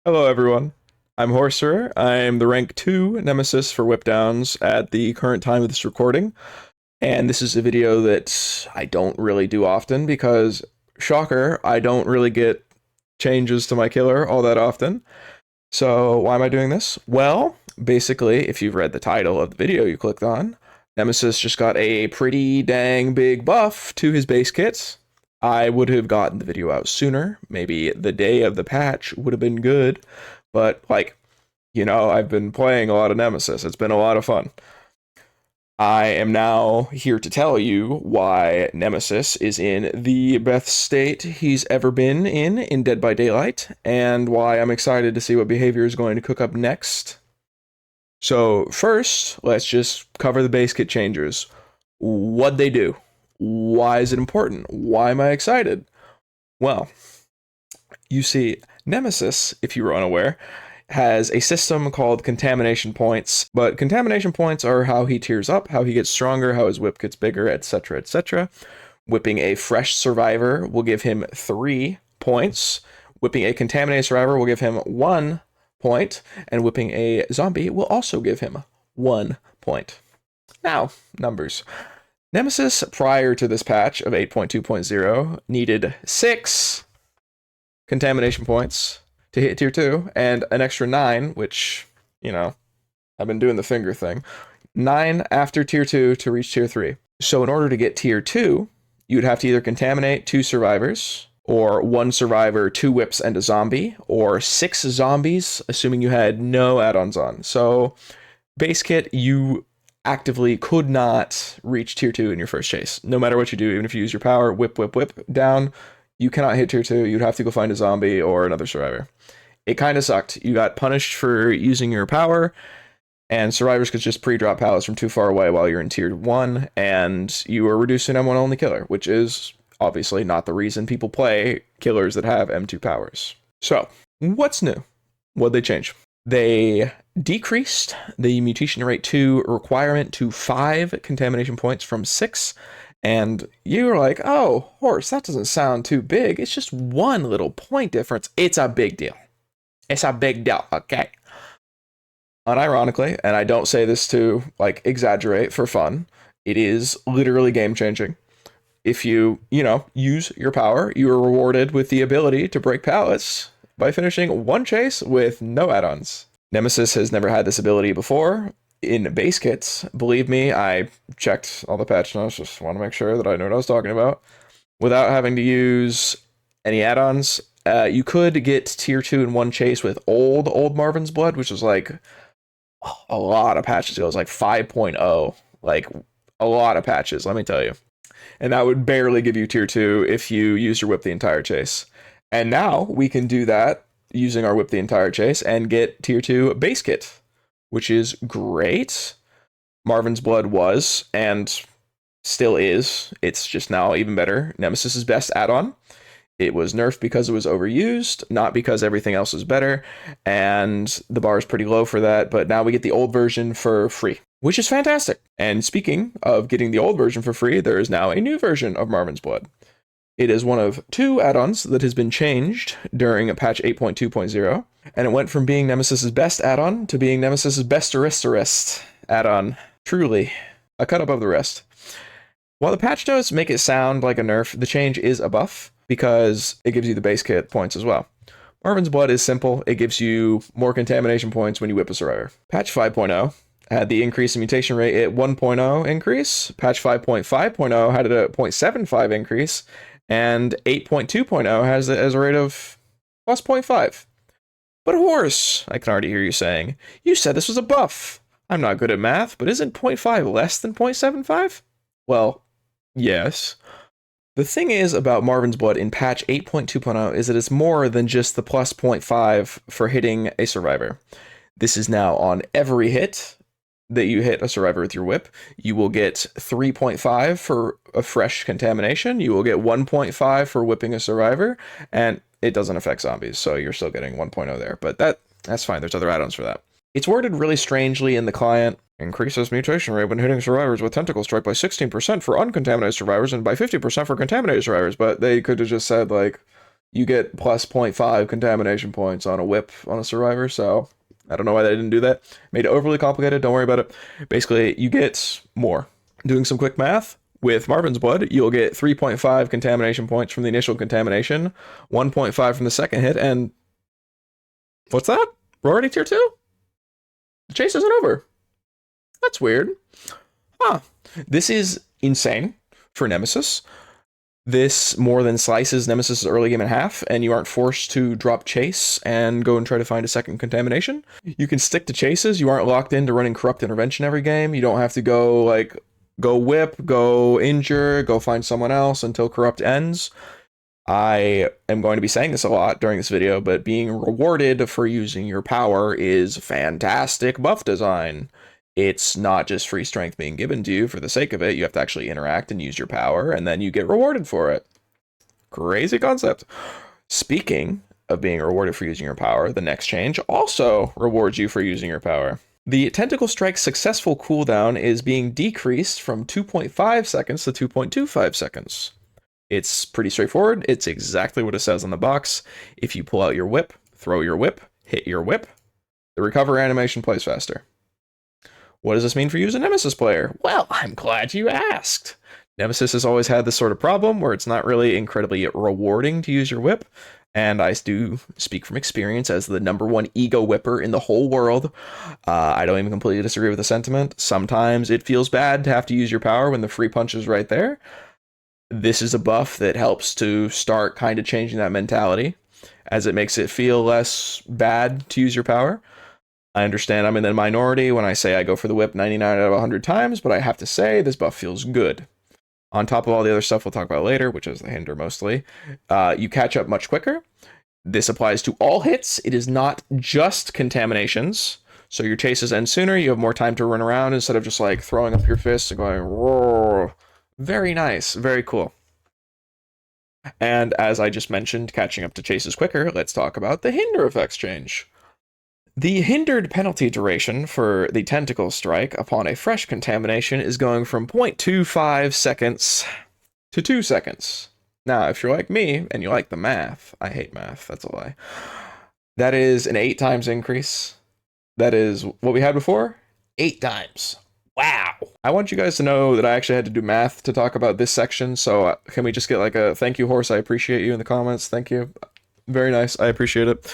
Hello, everyone. I'm horcer. I'm the rank 2 Nemesis for whip downs at the current time of this recording, and this is a video that I don't really do often because, shocker, I don't really get changes to my killer all that often. So why am I doing this? Well, basically, if you've read the title of the video you clicked on, Nemesis just got a pretty dang big buff to his base kit. I would have gotten the video out sooner. Maybe the day of the patch would have been good. But, I've been playing a lot of Nemesis. It's been a lot of fun. I am now here to tell you why Nemesis is in the best state he's ever been in Dead by Daylight, and why I'm excited to see what behavior is going to cook up next. So, first, let's just cover the base kit changes. What'd they do? Why is it important? Why am I excited? Well, you see, Nemesis, if you were unaware, has a system called contamination points, but contamination points are how he tiers up, how he gets stronger, how his whip gets bigger, etc., etc. Whipping a fresh survivor will give him 3 points. Whipping a contaminated survivor will give him 1 point, and whipping a zombie will also give him 1 point. Now, numbers. Nemesis, prior to this patch of 8.2.0, needed 6 contamination points to hit tier 2, and an extra 9, which, I've been doing the finger thing. 9 after tier 2 to reach tier 3. So in order to get tier 2, you'd have to either contaminate 2 survivors, or 1 survivor, 2 whips, and a zombie, or 6 zombies, assuming you had no add-ons on. So, base kit, you actively could not reach tier 2 in your first chase. No matter what you do, even if you use your power, whip, down, you cannot hit tier 2. You'd have to go find a zombie or another survivor. It kind of sucked. You got punished for using your power, and survivors could just pre-drop pallets from too far away while you're in tier 1, and you were reduced to an M1 only killer, which is obviously not the reason people play killers that have M2 powers. So, what's new? What'd they change? They decreased the mutation rate 2 requirement to 5 contamination points from 6. And you were like, oh, horse, that doesn't sound too big. It's just 1 little point difference. It's a big deal. It's a big deal, okay? Unironically, and I don't say this to, exaggerate for fun, it is literally game-changing. If you, use your power, you are rewarded with the ability to break pallets by finishing 1 chase with no add-ons. Nemesis has never had this ability before. In base kits, believe me, I checked all the patch notes, just want to make sure that I know what I was talking about. Without having to use any add-ons, you could get tier 2 in 1 chase with old Marvin's Blood, which is a lot of patches. It was 5.0, a lot of patches, let me tell you. And that would barely give you tier 2 if you use your whip the entire chase. And now we can do that using our whip the entire chase and get tier 2 base kit, which is great. Marvin's Blood was, and still is, it's just now even better, Nemesis's best add-on. It was nerfed because it was overused, not because everything else is better, and the bar is pretty low for that, but now we get the old version for free, which is fantastic. And speaking of getting the old version for free, there is now a new version of Marvin's Blood. It is one of 2 add-ons that has been changed during patch 8.2.0, and it went from being Nemesis's best add-on to being Nemesis's best arist add-on. Truly, a cut above the rest. While the patch notes make it sound like a nerf, the change is a buff, because it gives you the base kit points as well. Marvin's Blood is simple. It gives you more contamination points when you whip a survivor. Patch 5.0 had the increase in mutation rate at 1.0 increase. Patch 5.5.0 had it at 0.75 increase. And 8.2.0 has it as a rate of plus 0.5. But horse, I can already hear you saying, you said this was a buff. I'm not good at math, but isn't 0.5 less than 0.75? Well, yes. The thing is about Marvin's Blood in patch 8.2.0 is that it's more than just the plus 0.5 for hitting a survivor. This is now on every hit that you hit a survivor with your whip. You will get 3.5 for a fresh contamination. You will get 1.5 for whipping a survivor, and it doesn't affect zombies, so you're still getting 1.0 there. But that's fine. There's other add-ons for that. It's worded really strangely in the client. Increases mutation rate when hitting survivors with Tentacle strike by 16% for uncontaminated survivors and by 50% for contaminated survivors. But they could have just said, you get plus 0.5 contamination points on a whip on a survivor, so I don't know why they didn't do that. Made it overly complicated, don't worry about it. Basically, you get more. Doing some quick math, with Marvin's Blood, you'll get 3.5 contamination points from the initial contamination, 1.5 from the second hit, and what's that? We're already tier 2? The chase isn't over. That's weird. Huh. This is insane for Nemesis. This more than slices Nemesis' early game in half, and you aren't forced to drop chase and go and try to find a second contamination. You can stick to chases. You aren't locked into running corrupt intervention every game. You don't have to go whip, go injure, go find someone else until corrupt ends. I am going to be saying this a lot during this video, but being rewarded for using your power is fantastic buff design. It's not just free strength being given to you for the sake of it. You have to actually interact and use your power, and then you get rewarded for it. Crazy concept. Speaking of being rewarded for using your power, the next change also rewards you for using your power. The Tentacle Strike's successful cooldown is being decreased from 2.5 seconds to 2.25 seconds. It's pretty straightforward. It's exactly what it says on the box. If you pull out your whip, throw your whip, hit your whip, the recover animation plays faster. What does this mean for you as a Nemesis player? Well, I'm glad you asked. Nemesis has always had this sort of problem where it's not really incredibly rewarding to use your whip, and I do speak from experience as the #1 ego whipper in the whole world. I don't even completely disagree with the sentiment. Sometimes it feels bad to have to use your power when the free punch is right there. This is a buff that helps to start kind of changing that mentality, as it makes it feel less bad to use your power. I understand I'm in the minority when I say I go for the whip 99 out of 100 times, but I have to say this buff feels good. On top of all the other stuff we'll talk about later, which is the Hinder mostly, you catch up much quicker. This applies to all hits. It is not just contaminations. So your chases end sooner. You have more time to run around instead of just like throwing up your fists and going, roar. Very nice. Very cool. And as I just mentioned, catching up to chases quicker, let's talk about the Hinder effects change. The hindered penalty duration for the Tentacle Strike upon a fresh contamination is going from 0.25 seconds to 2 seconds. Now, if you're like me and you like the math, I hate math, that's a lie. That is an 8 times increase. That is what we had before, 8 times. Wow. I want you guys to know that I actually had to do math to talk about this section, so can we just get like a thank you, horse? I appreciate you in the comments. Thank you. Very nice. I appreciate it.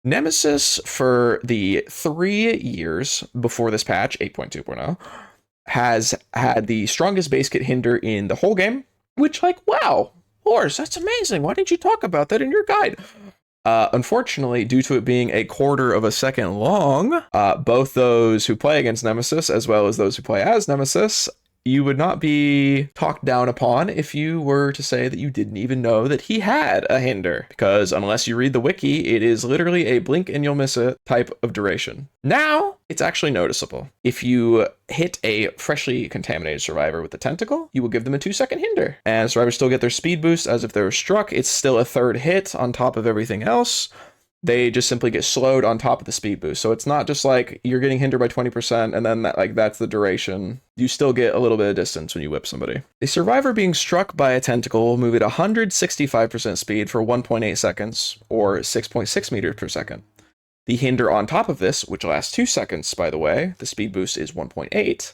Nemesis, for the 3 years before this patch, 8.2.0, has had the strongest base kit Hinder in the whole game, which, like, wow, horse, that's amazing. Why didn't you talk about that in your guide? Unfortunately, due to it being a quarter of a second long, both those who play against Nemesis as well as those who play as Nemesis, you would not be talked down upon if you were to say that you didn't even know that he had a Hinder, because unless you read the wiki, it is literally a blink and you'll miss it type of duration. Now, it's actually noticeable. If you hit a freshly contaminated survivor with the Tentacle, you will give them a 2-second Hinder, and survivors still get their speed boost as if they were struck. It's still a 3rd hit on top of everything else. They just simply get slowed on top of the speed boost. So it's not just like you're getting hindered by 20% and then that's the duration. You still get a little bit of distance when you whip somebody. A survivor being struck by a tentacle will move at 165% speed for 1.8 seconds or 6.6 meters per second. The hinder on top of this, which lasts 2 seconds, by the way, the speed boost is 1.8,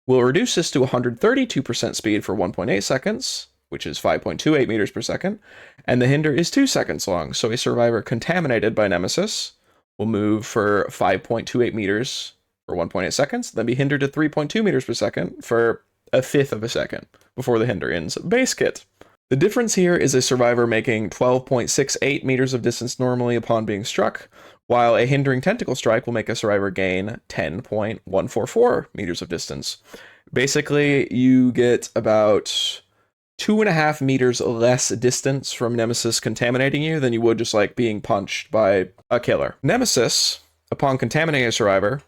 will reduce this to 132% speed for 1.8 seconds, which is 5.28 meters per second, and the hinder is 2 seconds long, so a survivor contaminated by Nemesis will move for 5.28 meters for 1.8 seconds, then be hindered to 3.2 meters per second for 1/5 of a second before the hinder ends base kit. The difference here is a survivor making 12.68 meters of distance normally upon being struck, while a hindering tentacle strike will make a survivor gain 10.144 meters of distance. Basically, you get about 2.5 meters less distance from Nemesis contaminating you than you would just like being punched by a killer. Nemesis, upon contaminating a survivor,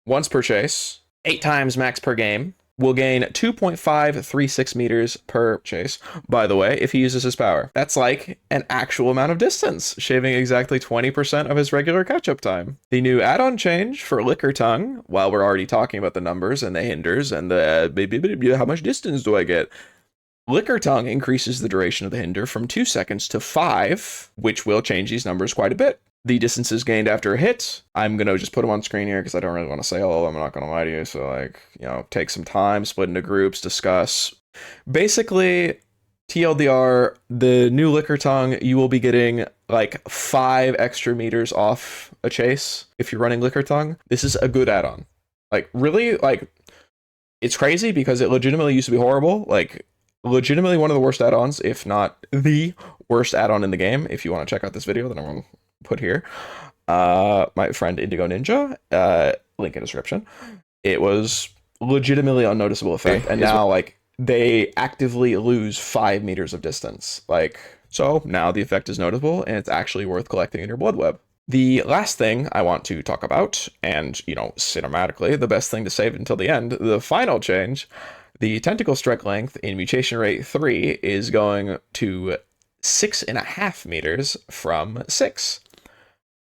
once per chase, 8 times max per game, will gain 2.536 meters per chase, by the way, if he uses his power. That's like an actual amount of distance, shaving exactly 20% of his regular catch-up time. The new add-on change for Liquor Tongue, while we're already talking about the numbers and the hinders and the how much distance do I get? Liquor Tongue increases the duration of the Hinder from 2 seconds to 5, which will change these numbers quite a bit. The distances gained after a hit, I'm going to just put them on screen here because I don't really want to say all of them, I'm not going to lie to you. So, like, you know, take some time, split into groups, discuss. Basically, TLDR, the new Liquor Tongue, you will be getting like 5 extra meters off a chase if you're running Liquor Tongue. This is a good add-on. Like, really, like, it's crazy because it legitimately used to be horrible. Like, legitimately one of the worst add-ons, if not the worst add-on in the game. If you want to check out this video, then I'm going to put here. My friend Indigo Ninja, link in description. It was legitimately unnoticeable effect, and now like they actively lose 5 meters of distance. Like, so now the effect is noticeable, and it's actually worth collecting in your blood web. The last thing I want to talk about, and, you know, cinematically, the best thing to save until the end, the final change, the Tentacle strike length in Mutation Rate 3 is going to 6.5 meters from 6.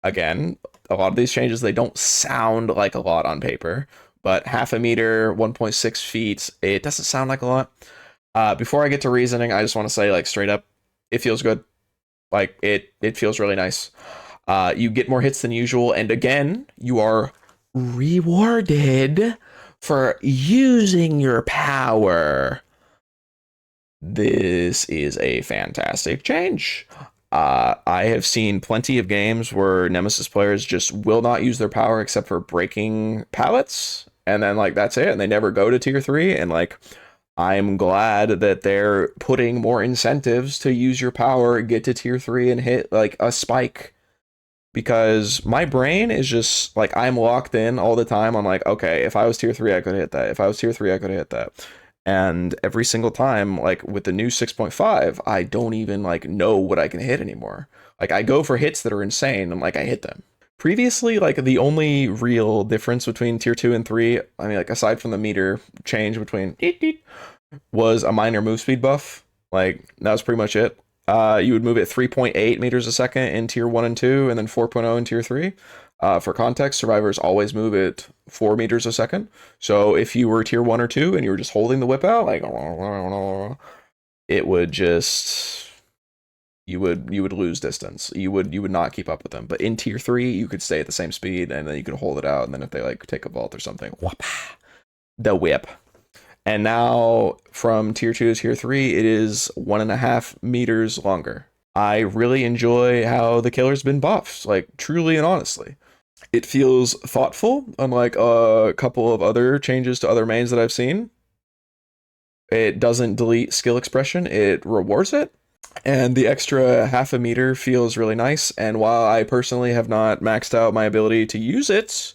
Again, a lot of these changes, they don't sound like a lot on paper, but 0.5 meter, 1.6 feet, it doesn't sound like a lot. Before I get to reasoning, I just want to say, like, straight up, it feels good. Like, it feels really nice. You get more hits than usual, and again, you are rewarded for using your power. This is a fantastic change. I have seen plenty of games where Nemesis players just will not use their power except for breaking pallets, and then, like, that's it, and they never go to tier 3, and, like, I'm glad that they're putting more incentives to use your power, get to tier 3, and hit, like, a spike. Because my brain is just, like, I'm locked in all the time. I'm like, okay, if I was tier 3, I could hit that. If I was tier 3, I could hit that. And every single time, like, with the new 6.5, I don't even, like, know what I can hit anymore. Like, I go for hits that are insane, and, like, I hit them. Previously, like, the only real difference between tier 2 and 3, I mean, like, aside from the meter change between was a minor move speed buff. Like, that was pretty much it. You would move at 3.8 meters a second in tier 1 and 2, and then 4.0 in tier 3. For context, survivors always move at 4 meters a second. So if you were tier 1 or 2 and you were just holding the whip out, like, it would just, you would lose distance. You would not keep up with them. But in tier 3, you could stay at the same speed, and then you could hold it out, and then if they, like, take a vault or something, whoop, the whip. And now, from tier 2 to tier 3, it is 1.5 meters longer. I really enjoy how the killer's been buffed, like, truly and honestly. It feels thoughtful, unlike a couple of other changes to other mains that I've seen. It doesn't delete skill expression, it rewards it. And the extra 0.5 meter feels really nice, and while I personally have not maxed out my ability to use it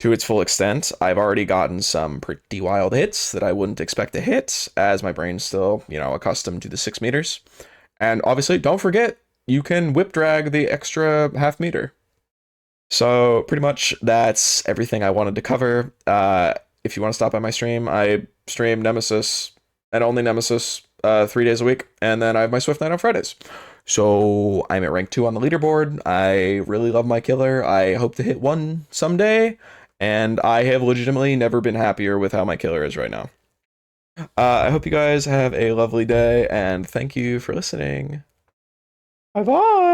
to its full extent, I've already gotten some pretty wild hits that I wouldn't expect to hit, as my brain's still, you know, accustomed to the 6 meters. And obviously, don't forget, you can whip drag the extra 0.5 meter. So pretty much that's everything I wanted to cover. If you want to stop by my stream, I stream Nemesis, and only Nemesis, 3 days a week, and then I have my Swift Night on Fridays. So I'm at rank 2 on the leaderboard. I really love my killer. I hope to hit 1 someday. And I have legitimately never been happier with how my killer is right now. I hope you guys have a lovely day, and thank you for listening. Bye-bye!